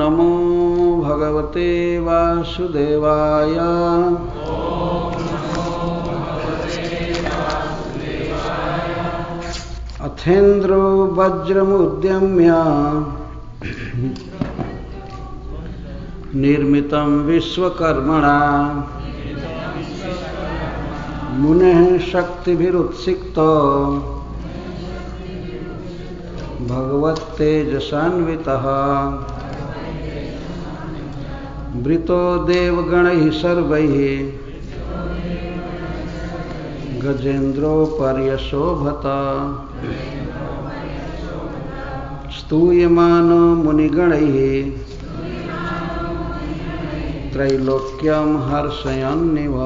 नमो भगवते वासुदेवाय। अथेन्द्रो वज्रमुद्यम्य निर्मितं विश्वकर्मणा मुनेः शक्तिभिरुत्सिक्तो भगवत्तेजसान्वितः वृतो देवगणैः सर्वैः गजेन्द्रोपर्यशोभत स्तूयमानो मुनिगणैः त्रैलोक्यं हर्षयन्निव।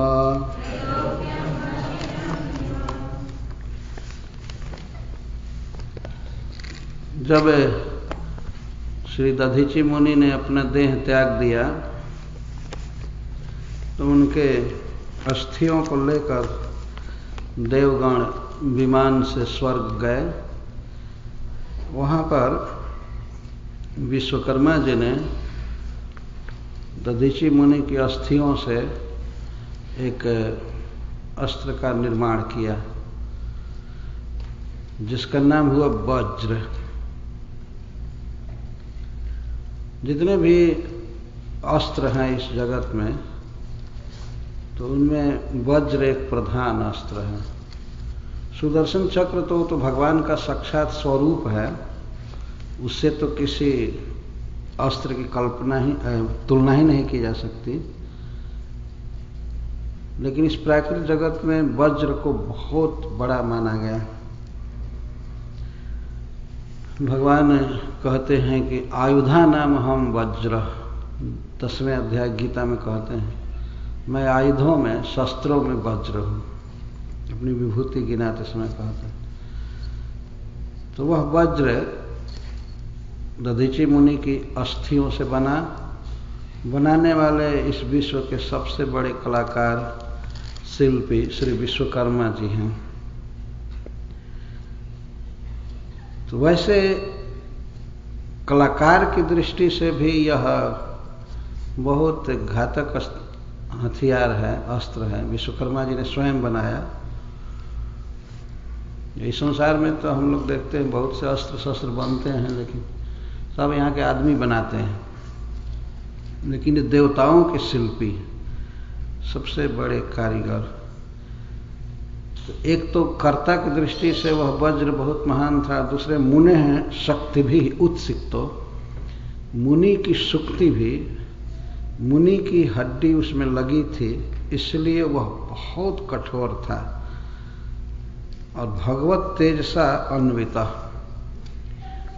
जब श्री दधीचि मुनि ने अपना देह त्याग दिया तो उनके अस्थियों को लेकर देवगण विमान से स्वर्ग गए। वहाँ पर विश्वकर्मा जी ने दधीचि मुनि की अस्थियों से एक अस्त्र का निर्माण किया जिसका नाम हुआ वज्र। जितने भी अस्त्र हैं इस जगत में तो उनमें वज्र एक प्रधान अस्त्र है। सुदर्शन चक्र तो भगवान का साक्षात स्वरूप है, उससे तो किसी अस्त्र की तुलना ही नहीं की जा सकती। लेकिन इस प्राकृतिक जगत में वज्र को बहुत बड़ा माना गया। भगवान कहते हैं कि आयुधा नाम हम वज्र, 10वें अध्याय गीता में कहते हैं मैं आयुधों में शस्त्रों में वज्र हूँ, अपनी विभूति गिनाते समय कहते हैं। तो वह वज्र दधीचि मुनि की अस्थियों से बनाने वाले इस विश्व के सबसे बड़े कलाकार शिल्पी श्री विश्वकर्मा जी हैं। तो वैसे कलाकार की दृष्टि से भी यह बहुत घातक हथियार है, अस्त्र है। विश्वकर्मा जी ने स्वयं बनाया। इस संसार में तो हम लोग देखते हैं बहुत से अस्त्र शस्त्र बनते हैं, लेकिन सब यहाँ के आदमी बनाते हैं। लेकिन ये देवताओं के शिल्पी, सबसे बड़े कारीगर। तो एक तो कर्ता की दृष्टि से वह वज्र बहुत महान था, दूसरे मुने हैं शक्ति भी उत्सिक्तो, मुनि की सुक्ति भी, मुनि की हड्डी उसमें लगी थी, इसलिए वह बहुत कठोर था। और भगवत तेजसा अन्विता।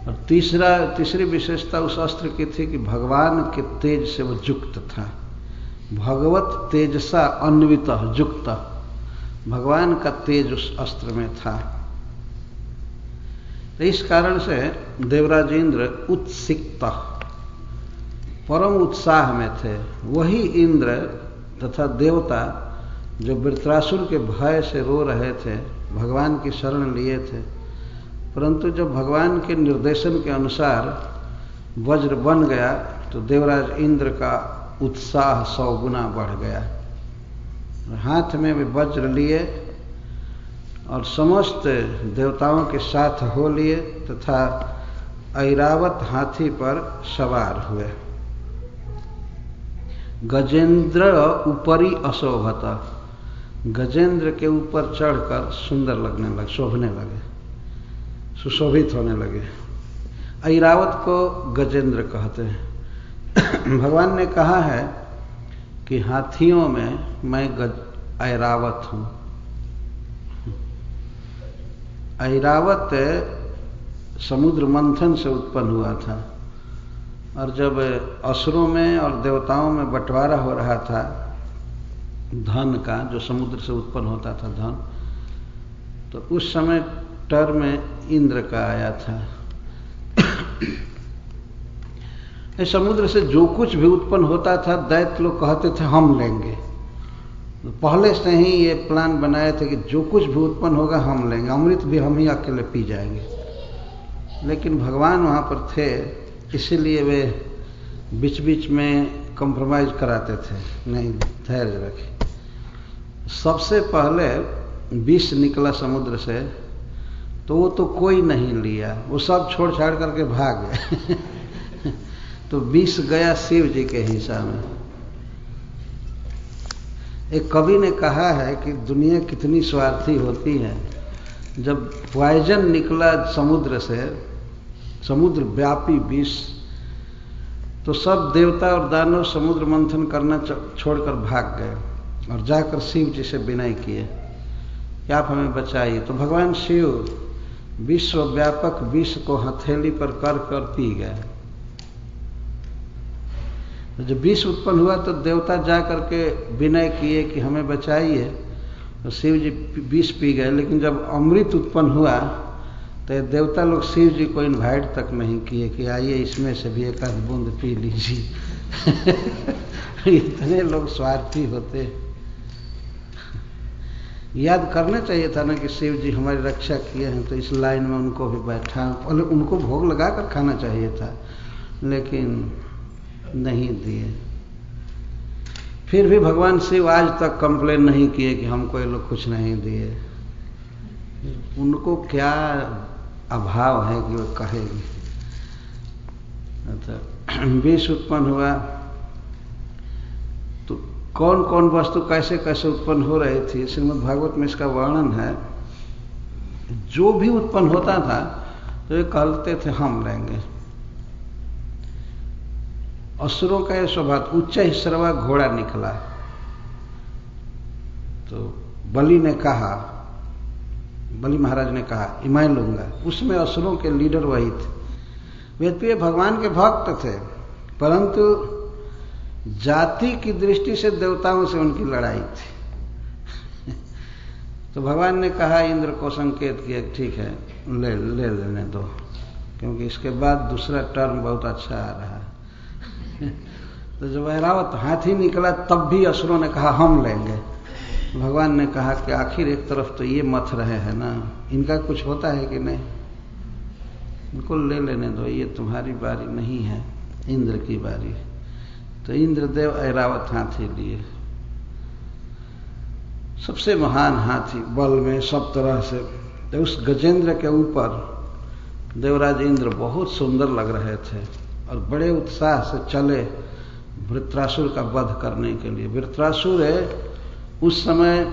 और तीसरी विशेषता उस अस्त्र की थी कि भगवान के तेज से वह युक्त था। भगवत तेजसा अन्विता युक्त, भगवान का तेज उस अस्त्र में था। तो इस कारण से देवराज इंद्र उत्सिक्त, परम उत्साह में थे। वही इंद्र तथा देवता जो वृत्रासुर के भय से रो रहे थे, भगवान की शरण लिए थे, परंतु जब भगवान के निर्देशन के अनुसार वज्र बन गया तो देवराज इंद्र का उत्साह 100 गुना बढ़ गया। हाथ में वे वज्र लिए और समस्त देवताओं के साथ हो लिए तथा ऐरावत हाथी पर सवार हुए। गजेंद्र ऊपरी अशोभत, गजेंद्र के ऊपर चढ़कर सुंदर लगने लगे, शोभने लगे, सुशोभित होने लगे। ऐरावत को गजेंद्र कहते हैं। भगवान ने कहा है कि हाथियों में मैं ऐरावत हूँ। ऐरावत समुद्र मंथन से उत्पन्न हुआ था, और जब असुरों में और देवताओं में बंटवारा हो रहा था धन का, जो समुद्र से उत्पन्न होता था धन, तो उस समय टर में इंद्र का आया था। इस समुद्र से जो कुछ भी उत्पन्न होता था दैत्य लोग कहते थे हम लेंगे। तो पहले से ही ये प्लान बनाए थे कि जो कुछ भी उत्पन्न होगा हम लेंगे, अमृत भी हम ही अकेले पी जाएंगे। लेकिन भगवान वहाँ पर थे, इसीलिए वे बीच बीच में कंप्रोमाइज कराते थे, नहीं धैर्य रखे। सबसे पहले विष निकला समुद्र से तो वो तो कोई नहीं लिया, वो सब छोड़ छाड़ करके भाग गए तो विष गया शिव जी के हिस्सा में। एक कवि ने कहा है कि दुनिया कितनी स्वार्थी होती है। जब पॉइजन निकला समुद्र से, समुद्र व्यापी विष, तो सब देवता और दानव समुद्र मंथन करना छोड़कर भाग गए और जाकर शिव जी से विनय किए कि आप हमें बचाइए। तो भगवान शिव विश्वव्यापक विष को हथेली पर कर कर पी गए। तो जब विष उत्पन्न हुआ तो देवता जा करके विनय किए कि हमें बचाइए, तो शिव जी विष पी गए। लेकिन जब अमृत उत्पन्न हुआ तो देवता लोग शिव जी को इनवाइट तक नहीं किए कि आइए इसमें से भी एक आध बूंद पी लीजिए इतने लोग स्वार्थी होते। याद करना चाहिए था ना कि शिव जी हमारी रक्षा किए हैं, तो इस लाइन में उनको भी बैठा, और उनको भोग लगा कर खाना चाहिए था, लेकिन नहीं दिए। फिर भी भगवान शिव आज तक कंप्लेन नहीं किए कि हमको ये लोग कुछ नहीं दिए। उनको क्या अभाव है कि वो कहेगी। अच्छा, विष उत्पन्न हुआ तो कौन कौन वस्तु कैसे कैसे उत्पन्न हो रही थी, श्रीमद् भागवत में इसका वर्णन है। जो भी उत्पन्न होता था तो ये कहते थे हम लेंगे। असुरों का यह स्वभाव, उच्चैःश्रवा घोड़ा निकला तो बलि ने कहा, बलि महाराज ने कहा कि मैं लूंगा। उसमें असुरों के लीडर वही थे। वे भगवान के भक्त थे, परंतु जाति की दृष्टि से देवताओं से उनकी लड़ाई थी तो भगवान ने कहा, इंद्र को संकेत किया, ठीक है ले लेने दो, क्योंकि इसके बाद दूसरा टर्म बहुत अच्छा आ रहा है तो जब ऐरावत हाथी निकला तब भी असुरों ने कहा हम लेंगे। भगवान ने कहा कि आखिर एक तरफ तो ये मथ रहे हैं ना, इनका कुछ होता है कि नहीं, इनको ले लेने दो, ये तुम्हारी बारी नहीं है, इंद्र की बारी। तो इंद्रदेव ऐरावत हाथी लिए, सबसे महान हाथी, बल में सब तरह से। तो उस गजेंद्र के ऊपर देवराज इंद्र बहुत सुंदर लग रहे थे और बड़े उत्साह से चले वृत्रासुर का वध करने के लिए। वृत्रासुर उस समय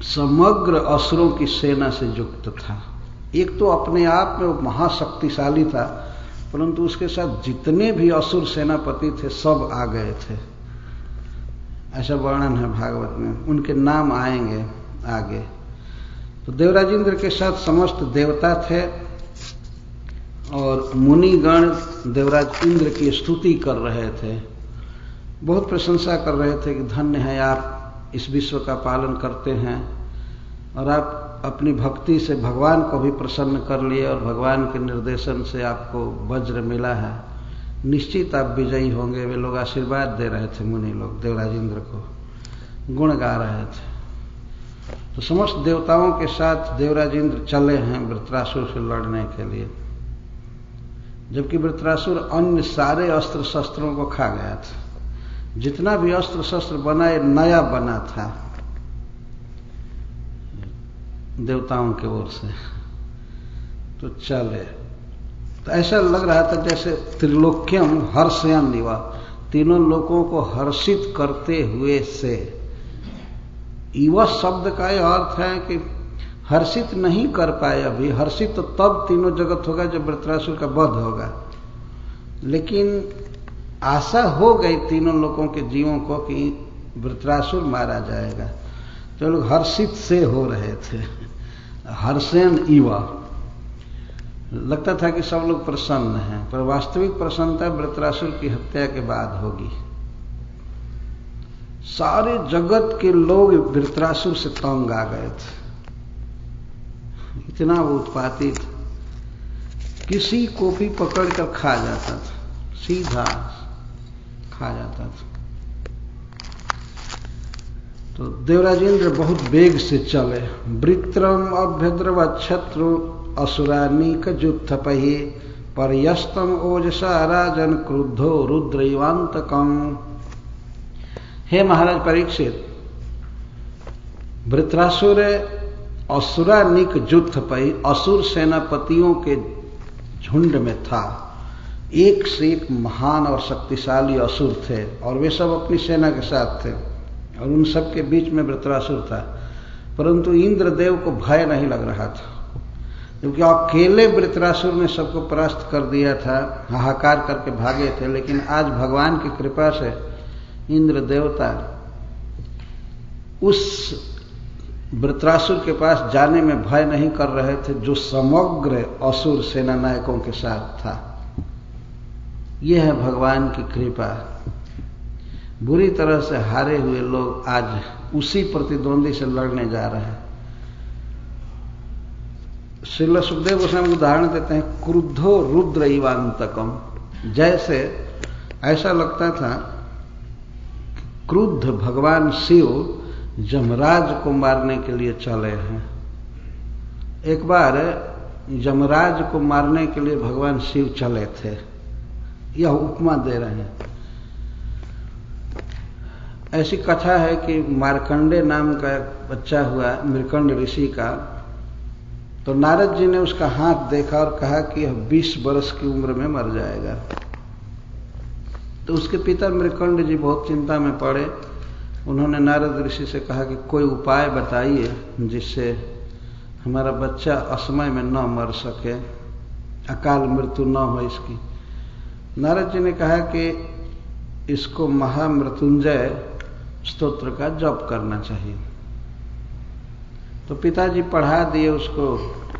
समग्र असुरों की सेना से युक्त था। एक तो अपने आप में वो महाशक्तिशाली था, परंतु उसके साथ जितने भी असुर सेनापति थे सब आ गए थे, ऐसा वर्णन है भागवत में। उनके नाम आएंगे आगे। तो देवराज इंद्र के साथ समस्त देवता थे और मुनिगण देवराज इंद्र की स्तुति कर रहे थे, बहुत प्रशंसा कर रहे थे कि धन्य है आप, इस विश्व का पालन करते हैं और आप अपनी भक्ति से भगवान को भी प्रसन्न कर लिए और भगवान के निर्देशन से आपको वज्र मिला है, निश्चित आप विजयी होंगे। वे लोग आशीर्वाद दे रहे थे, मुनि लोग देवराज इंद्र को गुण गा रहे थे। तो समस्त देवताओं के साथ देवराज इंद्र चले हैं वृत्रासुर से लड़ने के लिए, जबकि वृत्रासुर अन्य सारे अस्त्र शस्त्रों को खा गया था। जितना भी अस्त्र शस्त्र बना ये नया बना था देवताओं की ओर से। तो चले, तो ऐसा लग रहा था जैसे त्रिलोक्यम हर्षयन् इव, तीनों लोगों को हर्षित करते हुए से। इव शब्द का यह अर्थ है कि हर्षित नहीं कर पाए अभी, हर्षित तो तब तीनों जगत होगा जब वृत्रासुर का वध होगा, लेकिन आशा हो गई तीनों लोगों के जीवों को कि वृत्रासुर मारा जाएगा, तो लोग हर्षित से हो रहे थे। हर्षयन् इव, लगता था कि सब लोग प्रसन्न हैं, पर वास्तविक प्रसन्नता वृत्रासुर की हत्या के बाद होगी। सारे जगत के लोग वृत्रासुर से तंग आ गए थे, इतना वो उत्पाती था, किसी को भी पकड़कर खा जाता था, सीधा खा जाता था। तो देवराज इंद्र बहुत वेग से चले। वृत्रम अभ्यद्रवच्छत्रु असुरानीक जुत्थपहि पर्यस्तम ओजसा राजन क्रुद्धो रुद्रैवांतकम। हे महाराज परीक्षित, वृत्रासुर असुरानिक युद्ध पई असुर सेनापतियों के झुंड में था। एक से एक महान और शक्तिशाली असुर थे और वे सब अपनी सेना के साथ थे और उन सब के बीच में वृत्रासुर था। परंतु इंद्रदेव को भय नहीं लग रहा था, क्योंकि अकेले वृत्रासुर ने सबको परास्त कर दिया था, हाहाकार करके भागे थे। लेकिन आज भगवान की कृपा से इंद्र देवता उस वृत्रासुर के पास जाने में भय नहीं कर रहे थे जो समग्र असुर सेना नायकों के साथ था। यह है भगवान की कृपा। बुरी तरह से हारे हुए लोग आज उसी प्रतिद्वंदी से लड़ने जा रहे हैं। श्रील सुखदेव गोस्वामी उदाहरण देते हैं, क्रुद्धो रुद्र इवांतकम। जैसे ऐसा लगता था क्रुद्ध भगवान शिव यमराज को मारने के लिए चले हैं। एक बार यमराज को मारने के लिए भगवान शिव चले थे। यह उपमा दे रहे हैं। ऐसी कथा है कि मार्कंडे नाम का बच्चा हुआ मृकंड ऋषि का, तो नारद जी ने उसका हाथ देखा और कहा कि यह 20 वर्ष की उम्र में मर जाएगा। तो उसके पिता मृकंड जी बहुत चिंता में पड़े। उन्होंने नारद ऋषि से कहा कि कोई उपाय बताइए जिससे हमारा बच्चा असमय में न मर सके, अकाल मृत्यु न हो इसकी। नारद जी ने कहा कि इसको महामृत्युंजय स्तोत्र का जप करना चाहिए। तो पिताजी पढ़ा दिए उसको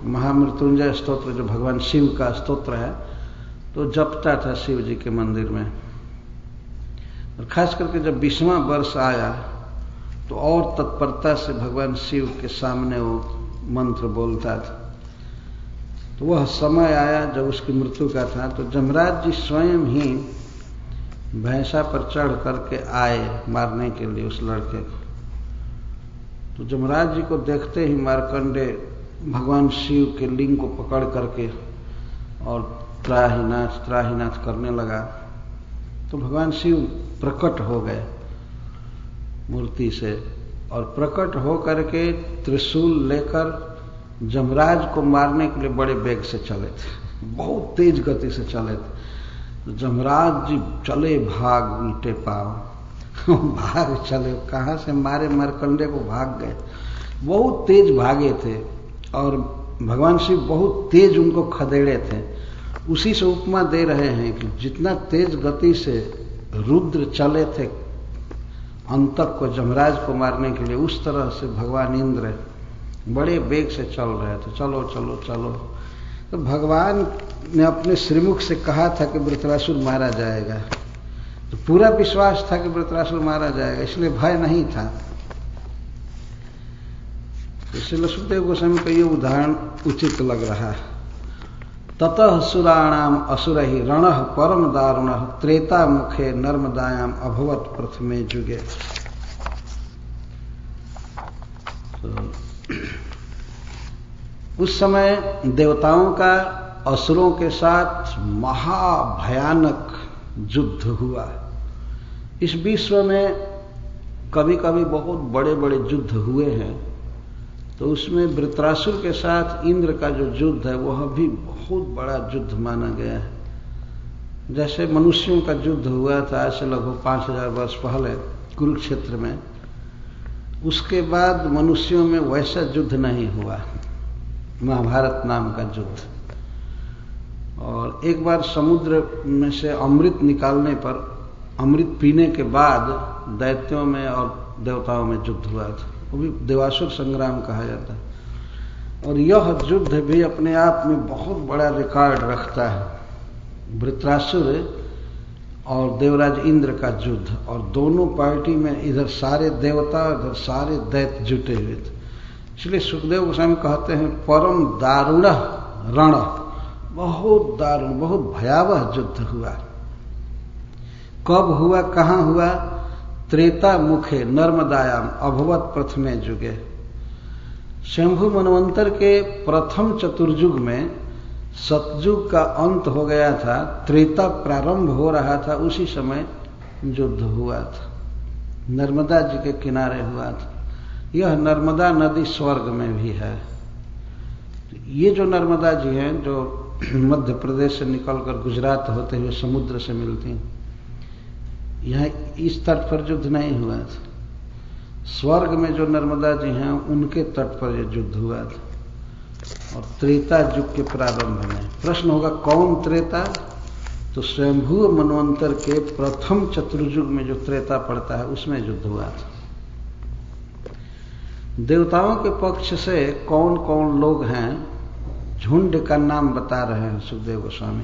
महामृत्युंजय स्तोत्र, जो भगवान शिव का स्तोत्र है। तो जपता था शिव जी के मंदिर में। और खास करके जब 20वां वर्ष आया तो और तत्परता से भगवान शिव के सामने वो मंत्र बोलता था। तो वह समय आया जब उसकी मृत्यु का था, तो जमराज जी स्वयं ही भैंसा पर चढ़ करके आए मारने के लिए उस लड़के को। तो जमराज जी को देखते ही मार्कंडे भगवान शिव के लिंग को पकड़ करके और त्राहीनाथ त्राहीनाथ करने लगा। तो भगवान शिव प्रकट हो गए मूर्ति से और प्रकट हो करके त्रिशूल लेकर जमराज को मारने के लिए बड़े वेग से चले थे, बहुत तेज गति से चले थे। तो जमराज जी चले भाग उल्टे पांव भाग चले, कहाँ से मारे मार्कंडे को भाग गए। बहुत तेज भागे थे और भगवान शिव बहुत तेज उनको खदेड़े थे। उसी से उपमा दे रहे हैं कि जितना तेज गति से रुद्र चले थे अंतक को जमराज को मारने के लिए, उस तरह से भगवान इंद्र बड़े वेग से चल रहे थे। चलो चलो चलो। तो भगवान ने अपने श्रीमुख से कहा था कि वृत्रासुर मारा जाएगा। तो पूरा विश्वास था कि वृत्रासुर मारा जाएगा, इसलिए भय नहीं था। इसलिए सुखदेव गोस्वामी का ये उदाहरण उचित लग रहा है। ततः सुराणाम असुर ही रण परम दारुण त्रेता मुखे नर्मदायाम अभवत प्रथमे जुगे। उस समय देवताओं का असुरों के साथ महाभयानक युद्ध हुआ। इस विश्व में कभी कभी बहुत बड़े बड़े युद्ध हुए हैं, तो उसमें वृत्रासुर के साथ इंद्र का जो युद्ध है वह भी बहुत बड़ा युद्ध माना गया है। जैसे मनुष्यों का युद्ध हुआ था आज से लगभग 5000 वर्ष पहले कुरुक्षेत्र में, उसके बाद मनुष्यों में वैसा युद्ध नहीं हुआ, महाभारत नाम का युद्ध। और एक बार समुद्र में से अमृत निकालने पर, अमृत पीने के बाद दैत्यों में और देवताओं में युद्ध हुआ था, वो भी देवासुर संग्राम कहा जाता है। और यह युद्ध भी अपने आप में बहुत बड़ा रिकॉर्ड रखता है। वृत्रासुर और देवराज इंद्र का युद्ध, और दोनों पार्टी में इधर सारे देवता इधर सारे दैत्य जुटे हुए थे। इसलिए सुखदेव गोस्वामी कहते हैं परम दारुण रण, बहुत दारुण बहुत भयावह युद्ध हुआ। कब हुआ, कहाँ हुआ? त्रेता मुखे नर्मदायाम अभवत प्रथमे जुगे। शंभु मनवंतर के प्रथम चतुर्युग में सतयुग का अंत हो गया था, त्रेता प्रारंभ हो रहा था, उसी समय युद्ध हुआ था, नर्मदा जी के किनारे हुआ था। यह नर्मदा नदी स्वर्ग में भी है। ये जो नर्मदा जी हैं, जो मध्य प्रदेश से निकलकर गुजरात होते हुए समुद्र से मिलती हैं, यहाँ इस तट पर युद्ध नहीं हुआ था। स्वर्ग में जो नर्मदा जी हैं उनके तट पर यह युद्ध हुआ था, और त्रेता युग के प्रारंभ में। प्रश्न होगा कौन त्रेता? तो स्वयंभू मनवंतर के प्रथम चतुर्युग में जो त्रेता पड़ता है उसमें युद्ध हुआ था। देवताओं के पक्ष से कौन कौन लोग हैं, झुंड का नाम बता रहे हैं सुखदेव गोस्वामी।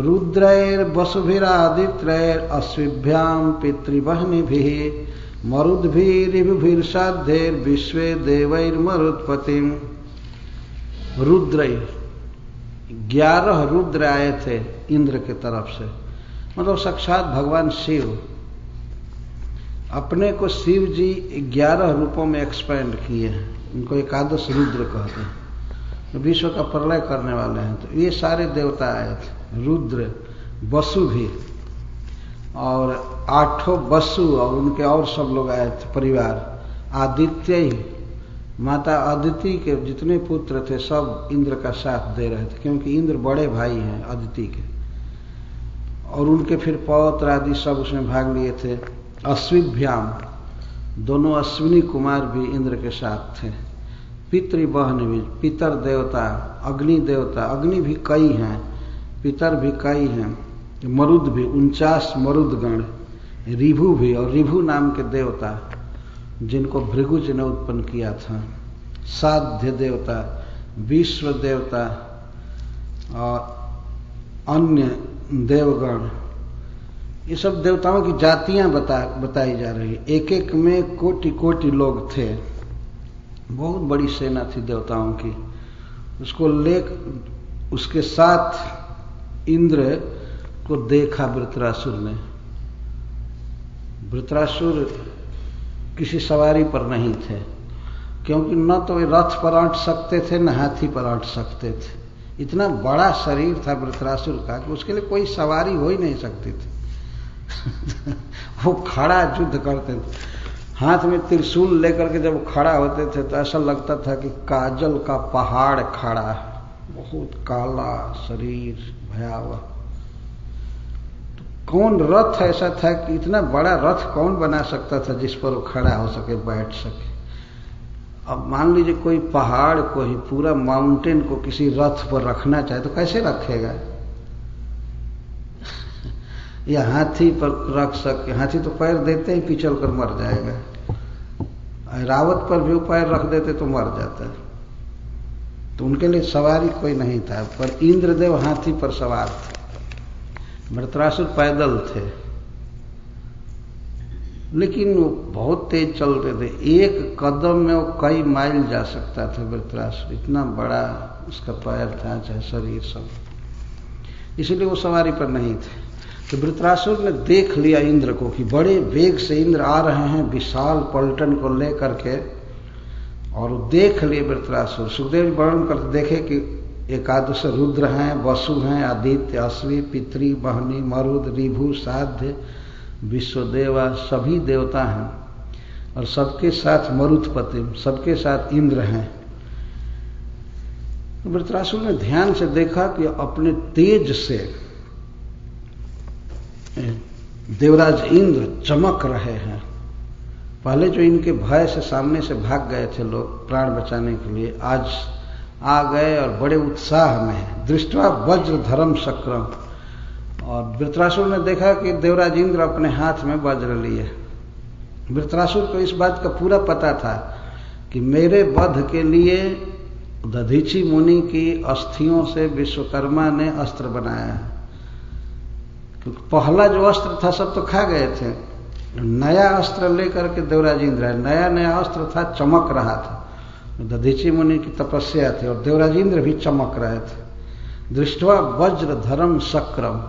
रुद्रैर वसुभिरादित्रैर अश्विभ्याम पितृवहनिभिः मरुद्भिरिभुभिर्साध्यैर विश्वे देवैर्मरुत्पतिम्। रुद्र 11 रुद्र आए थे इंद्र के तरफ से, मतलब साक्षात भगवान शिव। अपने को शिव जी 11 रूपों में एक्सपेंड किए हैं, उनको एकादश रुद्र कहते हैं, विश्व का प्रलय करने वाले हैं। तो ये सारे देवता आए थे, रुद्र, वसु भी, और 8 वसु और उनके और सब लोग आए थे परिवार। आदित्य ही, माता अदिति के जितने पुत्र थे सब इंद्र का साथ दे रहे थे, क्योंकि इंद्र बड़े भाई हैं अदिति के, और उनके फिर पौत्र आदि सब उसमें भाग लिए थे। अश्विभ्याम, दोनों अश्विनी कुमार भी इंद्र के साथ थे। पितृवहन भी, पितर देवता, अग्नि देवता, अग्नि भी कई हैं, पितर भी कई हैं। मरुद भी 49 मरुदगण, रिभु भी, और रिभु नाम के देवता जिनको भृगु जी ने उत्पन्न किया था। साध्य देवता, विश्व देवता और अन्य देवगण, ये सब देवताओं की जातियां बताई जा रही है। एक एक में कोटि कोटि लोग थे, बहुत बड़ी सेना थी देवताओं की। उसके साथ इंद्र को देखा वृत्रासुर ने। वृत्रासुर किसी सवारी पर नहीं थे, क्योंकि न तो वे रथ पर अट सकते थे न हाथी पर अट सकते थे। इतना बड़ा शरीर था वृत्रासुर का कि उसके लिए कोई सवारी हो ही नहीं सकती थी। वो खड़ा युद्ध करते थे, हाथ में त्रिशूल लेकर के जब खड़ा होते थे तो ऐसा लगता था कि काजल का पहाड़ खड़ा है, बहुत काला शरीर, भयावह। तो कौन रथ ऐसा था कि इतना बड़ा रथ कौन बना सकता था जिस पर वो खड़ा हो सके, बैठ सके। अब मान लीजिए कोई पहाड़ को ही, पूरा माउंटेन को किसी रथ पर रखना चाहे तो कैसे रखेगा? या हाथी पर रख सके, हाथी तो पैर देते ही पिछल कर मर जाएगा। रावत पर भी पैर रख देते तो मर जाता है। तो उनके लिए सवारी कोई नहीं था, पर इंद्रदेव हाथी पर सवार थे, वृत्रासुर पैदल थे, लेकिन वो बहुत तेज चलते थे। एक कदम में वो कई माइल जा सकता था वृत्रासुर, इतना बड़ा उसका पैर था, चाहे शरीर सब, इसलिए वो सवारी पर नहीं थे। तो वृत्रासुर ने देख लिया इंद्र को कि बड़े वेग से इंद्र आ रहे हैं विशाल पलटन को लेकर के, और देख लिए वृत्रासुर। सुखदेव जी वर्णन करते देखे कि एकादश रुद्र हैं, वसु हैं, आदित्य, अश्वी, पितृ, बहनी, मरुद, रिभु, साध्य, विश्वदेवा, सभी देवता हैं, और सबके साथ मरुत्पति, सबके साथ इंद्र हैं। वृत्रासुर ने ध्यान से देखा कि अपने तेज से देवराज इंद्र चमक रहे हैं। पहले जो इनके भय से सामने से भाग गए थे लोग प्राण बचाने के लिए, आज आ गए और बड़े उत्साह में। दृष्टवा वज्र धर्म शक्रम, और वृत्रासुर ने देखा कि देवराज इंद्र अपने हाथ में वज्र लिए। वृत्रासुर को इस बात का पूरा पता था कि मेरे वध के लिए दधीची मुनि की अस्थियों से विश्वकर्मा ने अस्त्र बनाया है। क्योंकि पहला जो अस्त्र था सब तो खा गए थे, नया अस्त्र लेकर के देवराज इंद्र है। नया नया अस्त्र था, चमक रहा था। दधीची मुनि की तपस्या थी और देवराज इंद्र भी चमक रहे थे। दृष्टवा वज्र धर्म शक्रम,